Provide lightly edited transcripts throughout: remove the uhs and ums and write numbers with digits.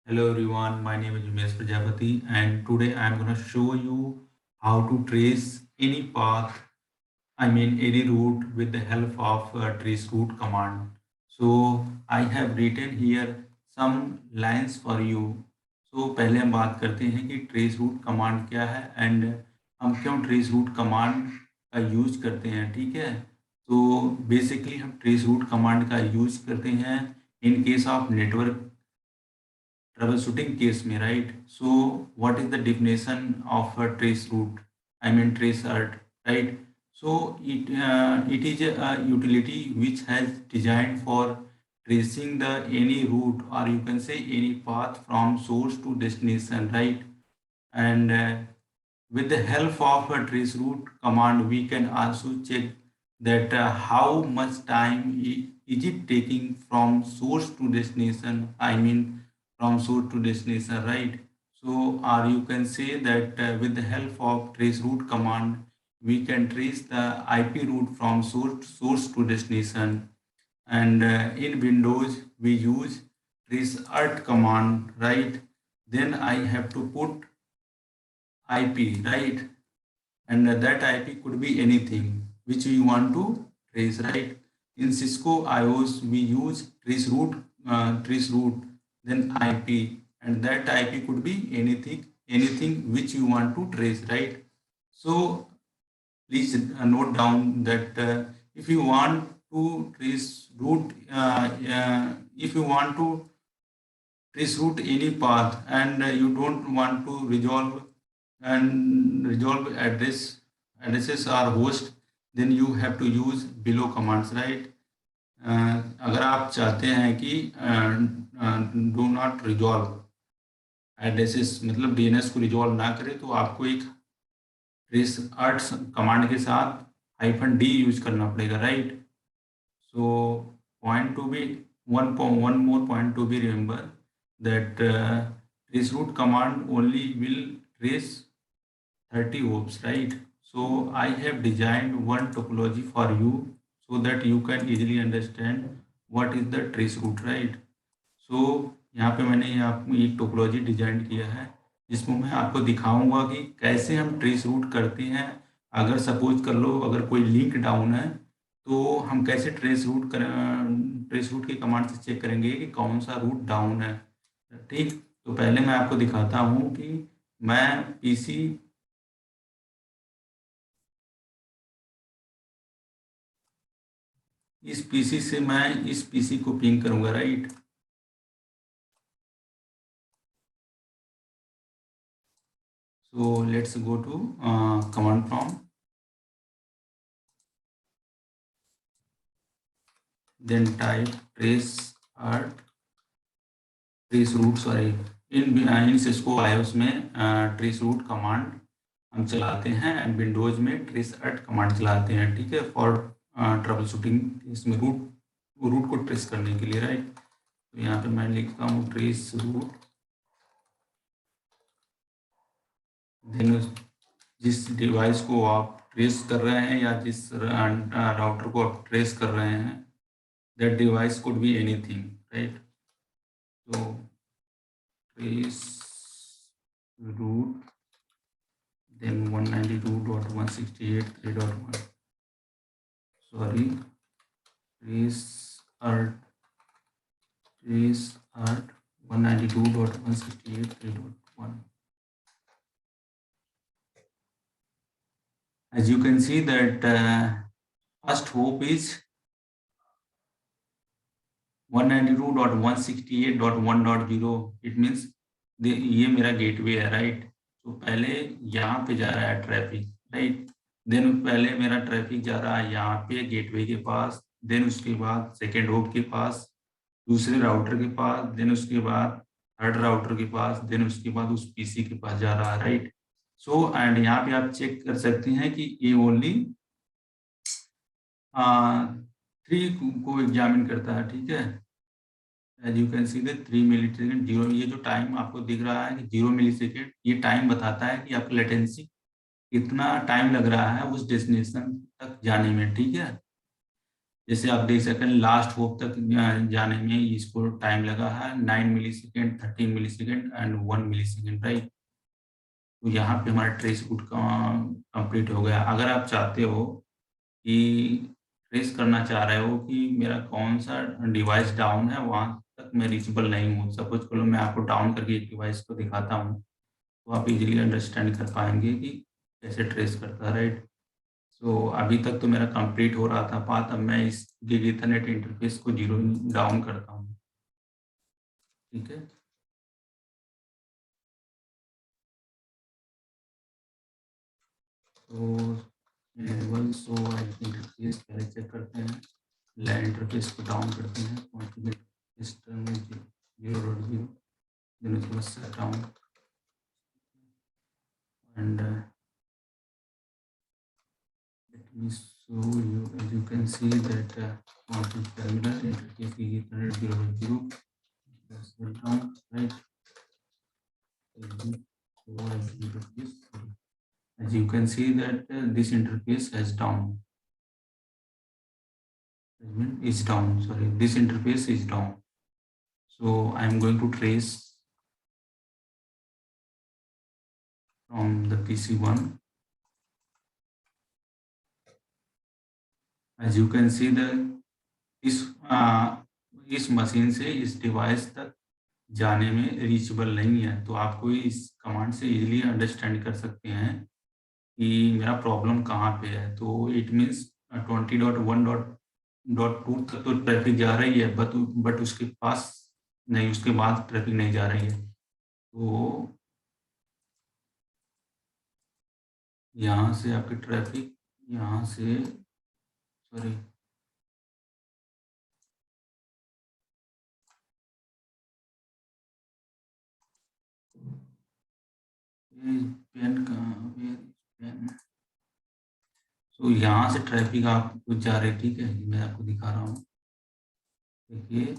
Hello everyone, my name is Umesh Prajapati and today I am going to show you how to trace any path, any route with the help of trace route command. So I have written here some lines for you. So पहले हम बात करते हैं कि trace route command क्या है and हम क्यों trace route command का यूज करते हैं, ठीक है। तो बेसिकली हम trace route command का यूज करते हैं in case of network troubleshooting case में, right? So what is the definition of a trace route? Trace art, right? So it is a utility which has designed for tracing the any route, or you can say any path from source to destination, right? And with the help of a trace route command, we can also check that how much time is it taking from source to destination. From source to destination, right? So, or you can say that with the help of trace route command, we can trace the IP route from source to destination. And in Windows, we use trace alt command, right? Then I have to put IP, right? And that IP could be anything which we want to trace, right? In Cisco IOS, we use trace route, then IP, and that IP could be anything which you want to trace, right? So please note down that if you want to trace route, if you want to trace route any path and you don't want to resolve addresses or host, then you have to use below commands, right? अगर आप चाहते हैं कि do not resolve addresses, मतलब DNS को resolve ना करे, तो आपको एक ट्रेस आर्ट्स कमांड के साथ -d यूज करना पड़ेगा, right? So point to be one more point to be remember that trace route command only will trace 30 ops, right? So I have designed one topology for you so that you can easily understand what is the trace route, right? So यहाँ पे मैंने आपको एक topology design किया है जिसमें मैं आपको दिखाऊंगा कि कैसे हम ट्रेस रूट करते हैं। अगर सपोज कर लो अगर कोई लिंक डाउन है तो हम कैसे ट्रेस रूट के कमांड से चेक करेंगे कि कौन सा रूट डाउन है, ठीक। तो पहले मैं आपको दिखाता हूँ कि मैं पीसी इस पीसी से मैं इस पीसी को पिंग करूंगा, right? So let's go to command prompt, then type trace route, sorry, in Cisco IOS में ट्रेस रूट कमांड हम चलाते हैं एंड विंडोज में ट्रेस अर्ट कमांड चलाते हैं, ठीक है, फॉर ट्रबल शूटिंग इसमें रूट को ट्रेस करने के लिए, राइट? तो यहाँ पे मैं लिखता हूँ ट्रेस रूट, देन जिस डिवाइस को आप ट्रेस कर रहे हैं या जिस राउटर को आप ट्रेस कर रहे हैं, that device could be anything, right? तो trace root then 192.168.3.1, sorry, trace art 192.168.3.1. As you can see that first hop is 192.168.1.0, it means ये मेरा गेटवे है, राइट? तो पहले यहाँ पे जा रहा है ट्रैफिक, राइट? देन पहले मेरा ट्रैफिक जा रहा है यहाँ पे गेटवे के पास, देन उसके बाद सेकेंड होप के पास, दूसरे राउटर के पास, देन उसके बाद थर्ड राउटर के पास, देन उसके बाद उस पीसी के पास जा रहा है, राइट? सो एंड यहाँ पे आप चेक कर सकते हैं कि ये ओनली 3 को एग्जामिन करता है, ठीक है। As you can see the 3 millisecond zero, ये जो टाइम आपको दिख रहा है कि 0 मिली सेकेंड, ये टाइम बताता है कि आपका लेटेंसी कितना टाइम लग रहा है उस डेस्टिनेशन तक जाने में, ठीक है। जैसे आप देख सकते हैं लास्ट होप तक जाने में इसको टाइम लगा है 9 millisecond, 13 millisecond and 1 millisecond, right. तो यहाँ पे हमारा ट्रेस रूट का कंप्लीट हो गया। अगर आप चाहते हो कि ट्रेस करना चाह रहे हो कि मेरा कौन सा डिवाइस डाउन है, वहाँ तक मैं रीचेबल नहीं हूँ, सपोज करो मैं आपको डाउन करके एक डिवाइस को दिखाता हूँ, तो आप इजीली अंडरस्टैंड कर पाएंगे कि कैसे ट्रेस करता है, राइट। सो अभी तक तो मेरा कंप्लीट हो रहा था पाथ, अब मैं इस गिग ईथरनेट इंटरफेस को जीरो डाउन करता हूँ, ठीक है। तो लेवल सो इंटरफेस पहले चेक करते हैं, लैन इंटरफेस को डाउन करते हैं, कॉन्फ़िगर सिस्टम 0.0, then उसके बाद set down and let me show you. As you can see that config terminal interface is Ethernet 0.0, that's set down, right. As you can see that this interface has down, is down, sorry, this interface is down. So I am going to trace from the PC1. As you can see that इस machine से इस device तक जाने में reachable नहीं है, तो आपको इस कमांड से इजीली अंडरस्टैंड कर सकते हैं कि मेरा प्रॉब्लम कहाँ पे है। तो इट मीन्स 20.1.2 तक तो ट्रैफिक जा रही है, बट उसके पास नहीं, उसके बाद ट्रैफिक नहीं जा रही है। तो यहाँ से आपकी ट्रैफिक, यहाँ से सॉरी, पेन कहाँ, पेन। तो यहाँ से ट्रैफिक आपको जा रही है, ठीक है, मैं आपको दिखा रहा हूँ। देखिए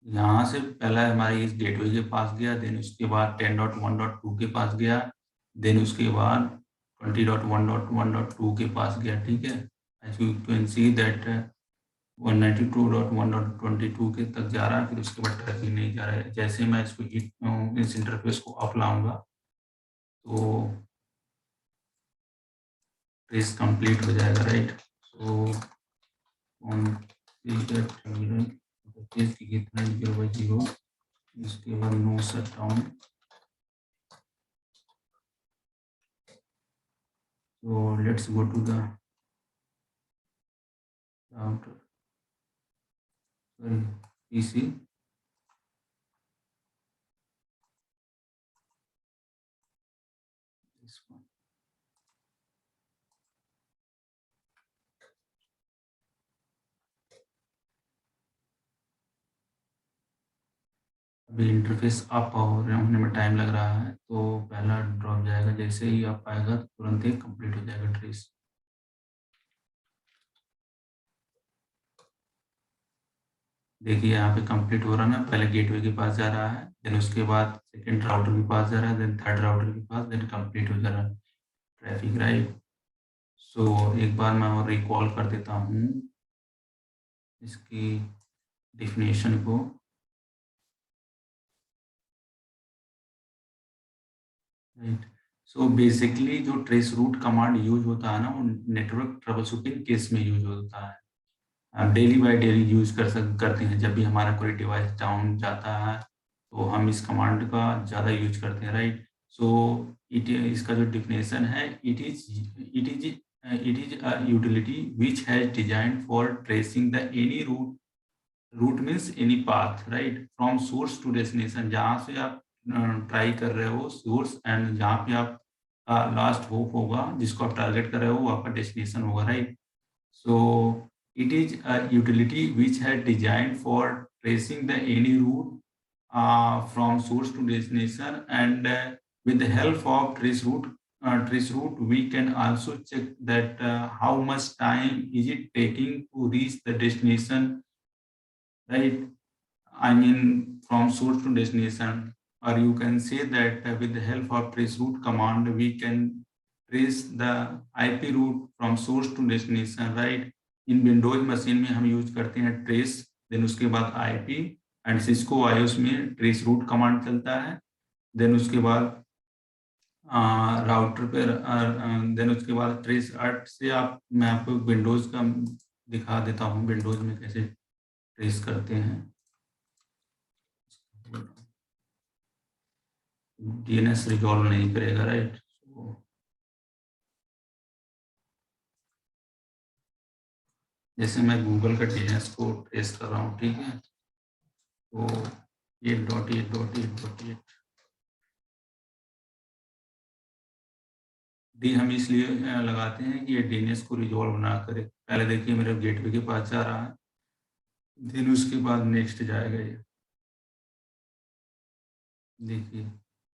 यहाँ से पहला हमारे इस गेटवे के पास गया, देन उसके बाद 10.1.2 के पास गया, देन उसके बाद 20.1.1.2 के पास गया, ठीक है। As you can see that 192.1.22 के तक जा रहा है, फिर उसके बाद ट्रैफिक नहीं जा रहा है। जैसे मैं इसको इस इंटरफेस को अप लाऊंगा तो ट्रेस कंप्लीट हो जाएगा, राइट। सो कितना 0/0, इसके बाद no shutdown. So let's go to the router, sorry, PC. This one. अभी इंटरफेस अप होने में टाइम लग रहा है, तो पहला ड्रॉप जाएगा, जैसे ही अप आएगा तुरंत ही कंप्लीट हो जाएगा ट्रेस। देखिए यहाँ पे कंप्लीट हो रहा है ना, पहले गेटवे के पास जा रहा है, देन उसके बाद सेकंड राउटर के पास जा रहा है, देन थर्ड राउटर के पास, देन कंप्लीट हो जा रहा है ट्रैफिक, राइट। सो एक बार मैं और रिकॉल कर देता हूँ इसकी डेफिनेशन को। राइट। सो बेसिकली जो ट्रेस रूट कमांड यूज होता है ना, वो नेटवर्क ट्रबल शूटिंग केस में यूज होता है। आप डेली बाय डेली यूज करते हैं, जब भी हमारा कोई डिवाइस डाउन जाता है तो हम इस कमांड का ज़्यादा यूज करते हैं, राइट। सो इसका जो डिफिनेशन है, it is utility which has design for tracing the any route means any path, right, from source to destination. जहाँ से आप ट्राई कर रहे हो सोर्स, एंड जहाँ पे आप लास्ट होप होगा, जिसको आप टारगेट कर रहे हो, वो आपका डेस्टिनेशन होगा, right. So it is a utility which had designed for tracing the any route from source to destination, and with the help of trace route, we can also check that how much time is it taking to reach the destination, right? I mean from source to destination, or you can say that with the help of trace route command, we can trace the IP route from source to destination, right? In Windows machine में हम use करते हैं trace, then उसके बाद IP, and Cisco iOS में trace route command चलता है। Then उसके बाद राउटर पे देन उसके बाद ट्रेस आर्ट से मैं आपको विंडोज का दिखा देता हूँ, विंडोज में कैसे ट्रेस करते हैं। DNS रिजॉल्व नहीं करेगा, राइट? जैसे मैं गूगल का DNS को ट्रेस कर रहा हूँ, ठीक है, तो 8.8.8.8 डी हम इसलिए लगाते हैं कि ये DNS को रिजॉल्व ना करे। पहले देखिए मेरे गेटवे के पास जा रहा है, देन उसके बाद नेक्स्ट जाएगा। ये देखिए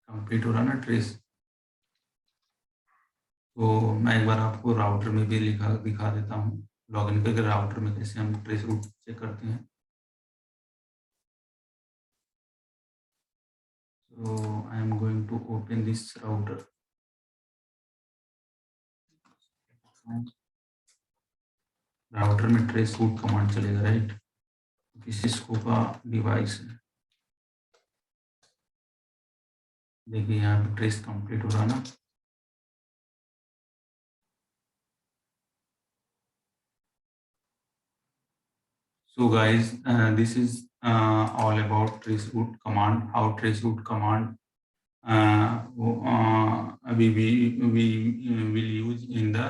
कंप्लीट हो रहा ना ट्रेस। तो मैं एक बार आपको राउटर में भी दिखा देता हूँ, लॉगिन करके राउटर में कैसे हम ट्रेस रूट चेक करते हैं। So I am going to open this router. Router में ट्रेस रूट कमांड चलेगा, राइट? सिस्को का डिवाइस है, देखिए यहाँ पे ट्रेस कंप्लीट हो रहा ना। So guys, this is all about traceroute command. How traceroute command we will use in the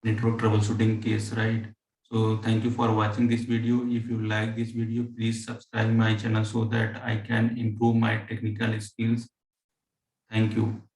network troubleshooting case, right? So thank you for watching this video. If you like this video, please subscribe my channel so that I can improve my technical skills. Thank you.